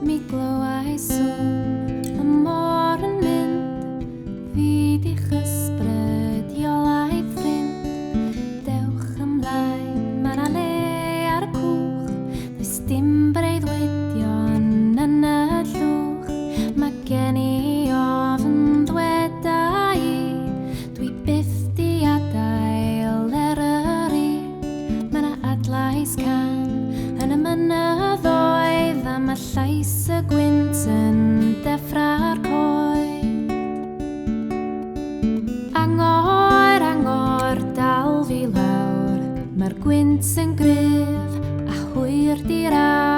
Mi glywai sŵn y môr yn mynd, fi di chysbryd iolau ffrind. Dewch ymlaen, ma' 'na le ar y cwch, does dim breuddwydion yn y llwch. Mae gen i ofn dweda i, dwi byth di adael Eryri. Mae 'na adlais can yn y mynyddoedd, a mae llais y gwynt yn deffra'r coed. Angor, angor, dal fi lawr, mae'r gwynt yn gryf a hwyr di raw.